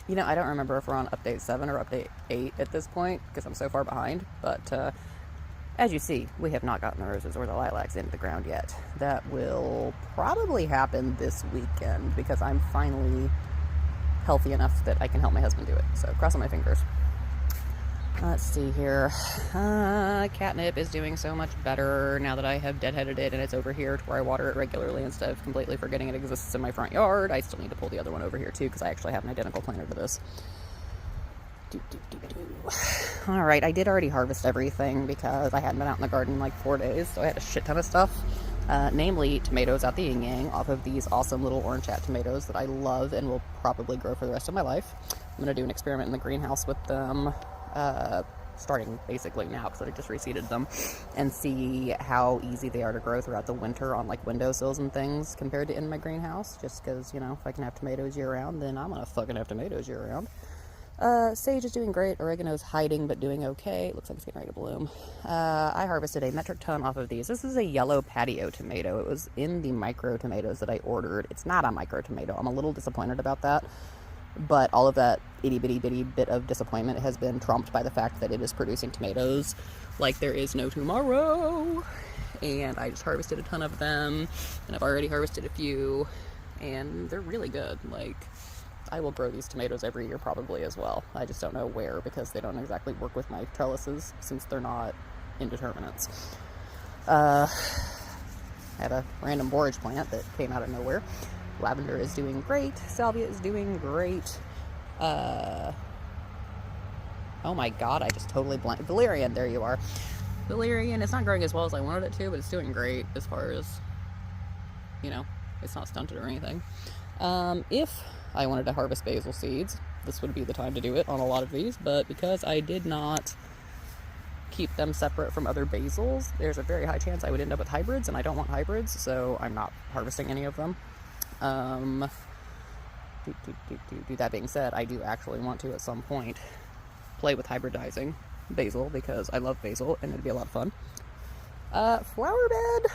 You know, I don't remember if we're on update 7 or update 8 at this point because I'm so far behind, but as you see, we have not gotten the roses or the lilacs into the ground yet. That will probably happen this weekend because I'm finally healthy enough that I can help my husband do it. So crossing my fingers. Let's see here. Catnip is doing so much better now that I have deadheaded it and it's over here to where I water it regularly instead of completely forgetting it exists in my front yard. I still need to pull the other one over here too because I actually have an identical planter to this. Alright, I did already harvest everything because I hadn't been out in the garden in like 4 days, so I had a shit ton of stuff. Namely, tomatoes out the yin yang off of these awesome little orange hat tomatoes that I love and will probably grow for the rest of my life. I'm going to do an experiment in the greenhouse with them, starting basically now because I just reseeded them, and see how easy they are to grow throughout the winter on like windowsills and things compared to in my greenhouse, just because, you know, if I can have tomatoes year round, then I'm going to fucking have tomatoes year round. Sage is doing great. Oregano's hiding, but doing okay. Looks like it's getting ready to bloom. I harvested a metric ton off of these. This is a yellow patio tomato. It was in the micro tomatoes that I ordered. It's not a micro tomato. I'm a little disappointed about that. But all of that itty bitty bitty bit of disappointment has been trumped by the fact that it is producing tomatoes like there is no tomorrow. And I just harvested a ton of them, and I've already harvested a few, and they're really good. Like, I will grow these tomatoes every year probably as well. I just don't know where because they don't exactly work with my trellises since they're not indeterminates. I had a random borage plant that came out of nowhere. Lavender is doing great. Salvia is doing great. Oh my god, I just totally blanked. Valerian, there you are. Valerian, it's not growing as well as I wanted it to, but it's doing great as far as, you know, it's not stunted or anything. If I wanted to harvest basil seeds, this would be the time to do it on a lot of these, but because I did not keep them separate from other basils, there's a very high chance I would end up with hybrids, and I don't want hybrids, so I'm not harvesting any of them. That being said, I do actually want to at some point play with hybridizing basil because I love basil and it'd be a lot of fun. Flower bed,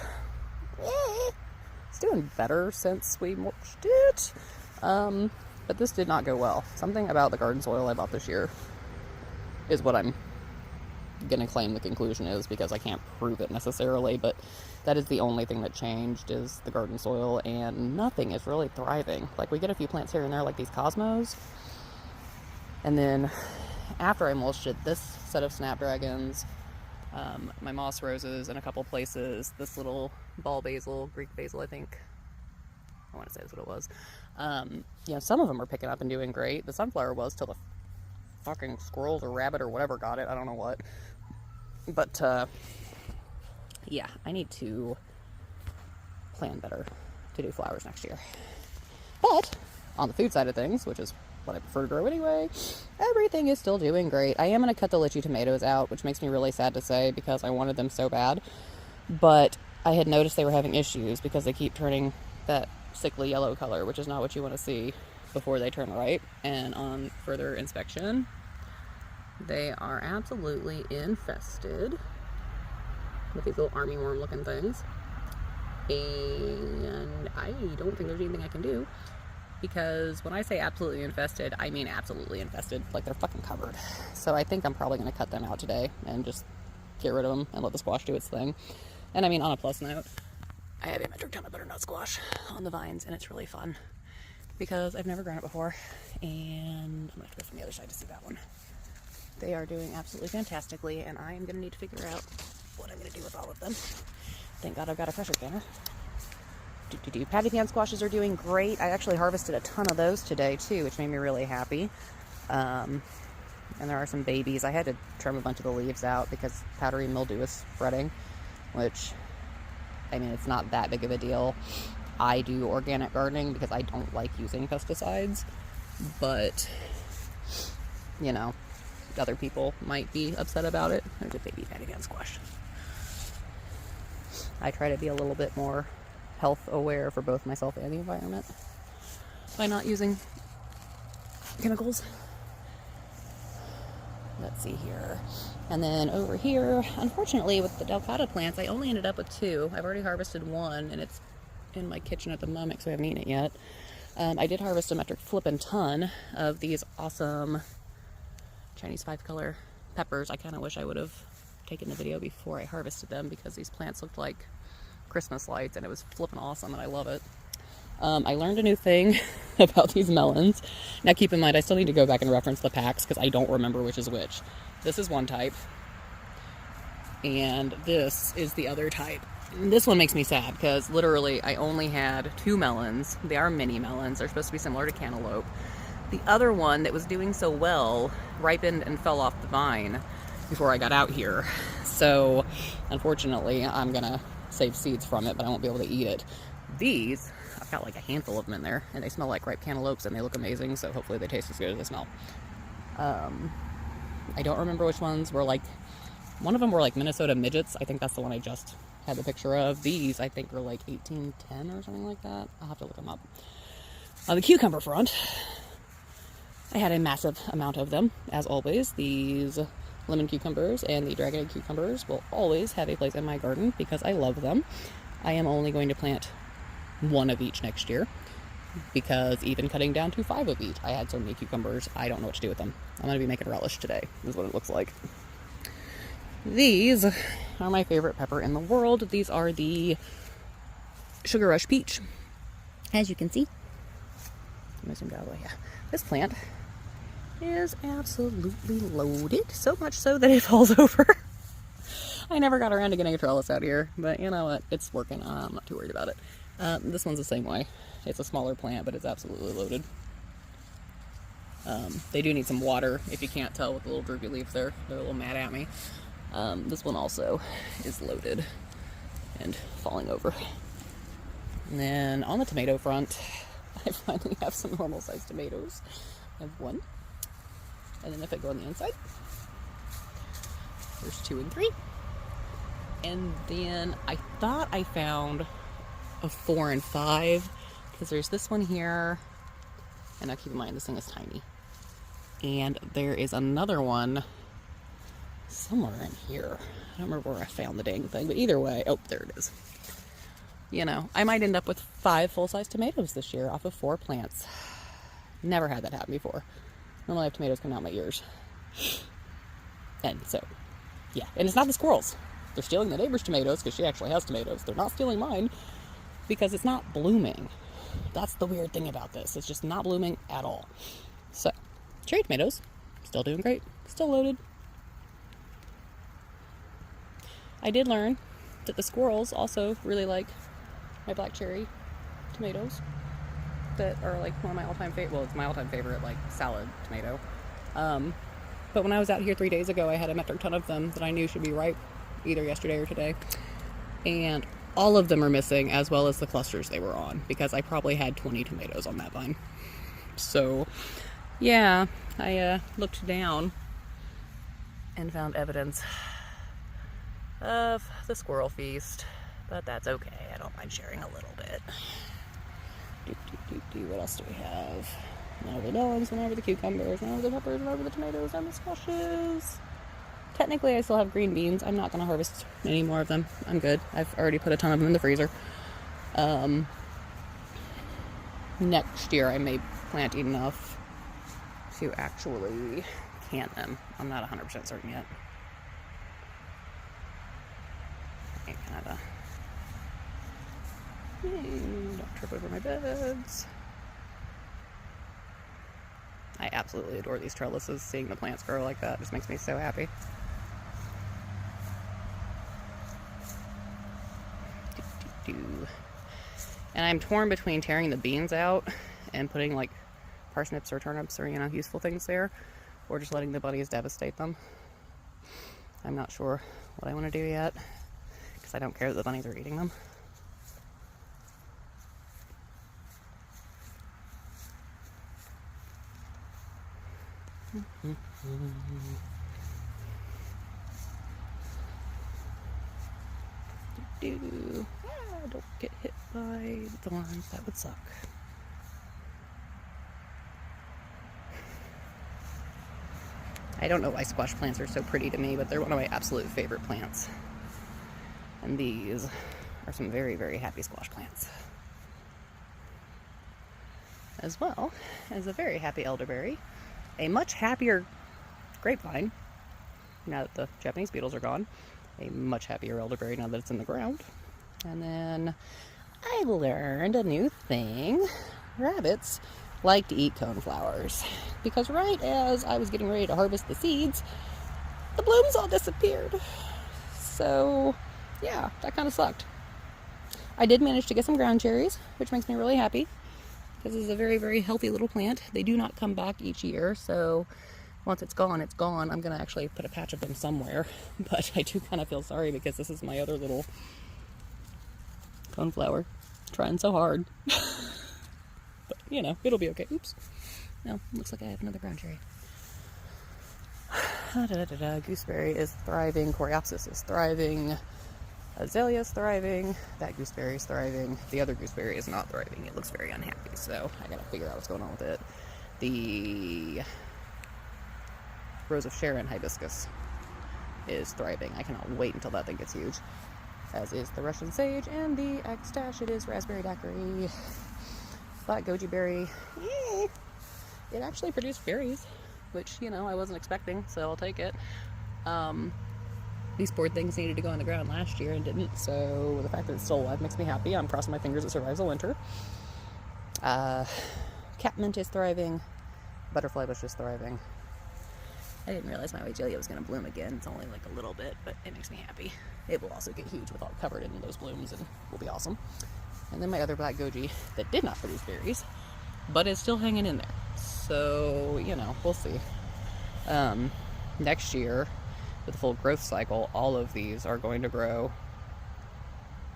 it's doing better since we mulched it. But this did not go well. Something about the garden soil I bought this year is what I'm gonna claim the conclusion is, because I can't prove it necessarily, but that is the only thing that changed, is the garden soil, and nothing is really thriving. Like, we get a few plants here and there like these cosmos, and then after I mulched it, this set of snapdragons, my moss roses in a couple places, this little ball basil, Greek basil I think, I want to say that's what it was. You know, some of them are picking up and doing great. The sunflower was till the fucking squirrels or rabbit or whatever got it. I don't know what. But, yeah, I need to plan better to do flowers next year. But, on the food side of things, which is what I prefer to grow anyway, everything is still doing great. I am going to cut the lychee tomatoes out, which makes me really sad to say because I wanted them so bad. But I had noticed they were having issues because they keep turning that sickly yellow color, which is not what you want to see before they turn ripe. And on further inspection, they are absolutely infested with these little armyworm looking things. And I don't think there's anything I can do, because when I say absolutely infested, I mean absolutely infested. Like, they're fucking covered. So I think I'm probably going to cut them out today and just get rid of them and let the squash do its thing. And I mean, on a plus note, I have a metric ton of butternut squash on the vines, and it's really fun because I've never grown it before. And I'm going to have to go from the other side to see that one. They are doing absolutely fantastically, and I am going to need to figure out what I'm going to do with all of them. Thank God I've got a pressure canner. Patty pan squashes are doing great. I actually harvested a ton of those today too, which made me really happy. And there are some babies. I had to trim a bunch of the leaves out because powdery mildew is spreading, which, I mean, it's not that big of a deal. I do organic gardening because I don't like using pesticides, but, you know, other people might be upset about it. There's a baby patty pan squash. I try to be a little bit more health aware for both myself and the environment by not using chemicals. Let's see here. And then over here, unfortunately with the Delcata plants, I only ended up with 2. I've already harvested one, and it's in my kitchen at the moment, so I haven't eaten it yet. I did harvest a metric flippin' ton of these awesome Chinese 5-color peppers. I kind of wish I would have taken the video before I harvested them because these plants looked like Christmas lights and it was flippin' awesome and I love it. I learned a new thing about these melons. Now keep in mind, I still need to go back and reference the packs because I don't remember which is which. This is one type and this is the other type. And this one makes me sad because literally I only had 2 melons. They are mini melons. They're supposed to be similar to cantaloupe. The other one that was doing so well ripened and fell off the vine before I got out here. So unfortunately, I'm gonna save seeds from it, but I won't be able to eat it. These, I've got like a handful of them in there and they smell like ripe cantaloupes and they look amazing. So hopefully they taste as good as they smell. I don't remember which ones were like, one of them were like Minnesota midgets. I think that's the one I just had the picture of. These I think are like 1810 or something like that. I'll have to look them up. On the cucumber front, I had a massive amount of them, as always. These lemon cucumbers and the dragon egg cucumbers will always have a place in my garden because I love them. I am only going to plant 1 of each next year because even cutting down to 5 of each, I had so many cucumbers, I don't know what to do with them. I'm going to be making relish today, is what it looks like. These are my favorite pepper in the world. These are the Sugar Rush Peach. As you can see, this plant is absolutely loaded, so much so that it falls over. I never got around to getting a trellis out here, but you know what? It's working. I'm not too worried about it. This one's the same way. It's a smaller plant, but it's absolutely loaded. They do need some water, if you can't tell with the little droopy leaves there. They're a little mad at me. This one also is loaded and falling over. And then on the tomato front, I finally have some normal sized tomatoes. I have 1. And then if I go on the inside, there's 2 and 3. And then I thought I found a 4 and 5 because there's this one here. And now keep in mind, this thing is tiny. And there is another one somewhere in here. I don't remember where I found the dang thing, but either way, oh, there it is. You know, I might end up with 5 full-size tomatoes this year off of 4 plants. Never had that happen before. Normally I have tomatoes coming out my ears. And so, yeah. And it's not the squirrels. They're stealing the neighbor's tomatoes because she actually has tomatoes. They're not stealing mine because it's not blooming. That's the weird thing about this. It's just not blooming at all. So, cherry tomatoes, still doing great. Still loaded. I did learn that the squirrels also really like my black cherry tomatoes that are like one of my all-time favorite. Well, it's my all-time favorite, like, salad tomato. But when I was out here 3 days ago, I had a metric ton of them that I knew should be ripe either yesterday or today. And all of them are missing, as well as the clusters they were on, because I probably had 20 tomatoes on that vine. So, yeah, I looked down and found evidence of the squirrel feast, but that's okay. I don't mind sharing a little bit. What else do we have? Now over the melons, and over the cucumbers, and over the peppers, and over the tomatoes, and the squashes. Technically, I still have green beans. I'm not going to harvest any more of them. I'm good. I've already put a ton of them in the freezer. Next year, I may plant enough to actually can them. I'm not 100% certain yet. Canada. Don't trip over my beds. I absolutely adore these trellises. Seeing the plants grow like that just makes me so happy. And I'm torn between tearing the beans out and putting like parsnips or turnips or, you know, useful things there, or just letting the bunnies devastate them. I'm not sure what I want to do yet, because I don't care that the bunnies are eating them. Don't get hit by thorns, that would suck. I don't know why squash plants are so pretty to me, but they're one of my absolute favorite plants. And these are some very, very happy squash plants. as well as a very happy elderberry, a much happier grapevine now that the Japanese beetles are gone, a much happier elderberry now that it's in the ground. And then I learned a new thing. Rabbits like to eat coneflowers, because right as I was getting ready to harvest the seeds, the blooms all disappeared. So yeah, that kind of sucked. I did manage to get some ground cherries, which makes me really happy, because this is a very, very healthy little plant. They do not come back each year, so once it's gone, it's gone. I'm going to actually put a patch of them somewhere, but I do kind of feel sorry because this is my other little coneflower. Trying so hard. But, you know, it'll be okay. Oops. No, looks like I have another ground cherry. Gooseberry is thriving. Coreopsis is thriving. Azalea is thriving. That gooseberry is thriving. The other gooseberry is not thriving. It looks very unhappy, so I gotta figure out what's going on with it. The Rose of Sharon hibiscus is thriving. I cannot wait until that thing gets huge. As is the Russian sage, and the Xtash, it is raspberry daiquiri. Black goji berry, it actually produced berries, which, you know, I wasn't expecting, so I'll take it. These poor things needed to go on the ground last year and didn't, so the fact that it's still alive makes me happy. I'm crossing my fingers it survives the winter. Catmint is thriving. Butterfly bush is thriving. I didn't realize my Weigela was going to bloom again. It's only like a little bit, but it makes me happy. It will also get huge with all covered in those blooms and will be awesome. And then my other black goji that did not produce berries, but is still hanging in there. So, you know, we'll see. Next year, with the full growth cycle, all of these are going to grow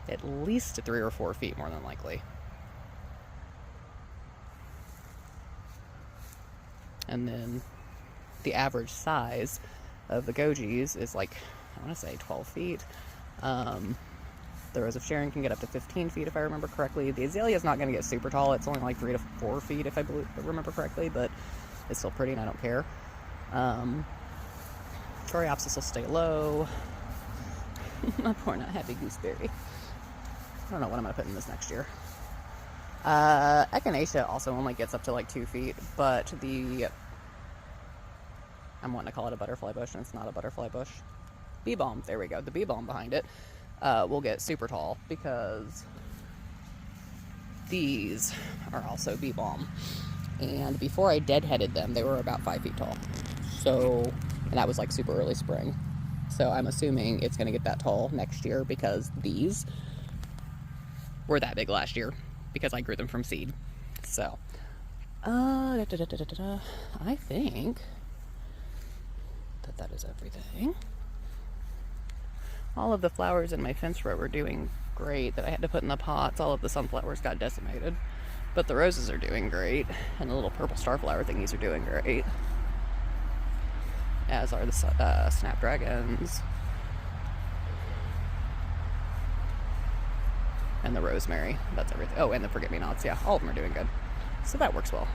at least 3 or 4 feet, more than likely. And then the average size of the gojis is like, I want to say 12 feet. The Rose of Sharon can get up to 15 feet if I remember correctly. The Azalea is not going to get super tall. It's only like 3 to 4 feet if I remember correctly, but it's still pretty and I don't care. Coreopsis will stay low. My poor not happy gooseberry. I don't know what I'm going to put in this next year. Echinacea also only gets up to like 2 feet, but I'm wanting to call it a butterfly bush, and it's not a butterfly bush. Bee balm, there we go. The bee balm behind it will get super tall because these are also bee balm. And before I deadheaded them, they were about 5 feet tall. So, and that was like super early spring. So I'm assuming it's going to get that tall next year because these were that big last year because I grew them from seed. So, I think that is everything. All of the flowers in my fence row were doing great that I had to put in the pots. All of the sunflowers got decimated, but the roses are doing great, and the little purple starflower thingies are doing great, as are the snapdragons and the rosemary. That's everything. Oh, and the forget-me-nots. Yeah, all of them are doing good, so that works well.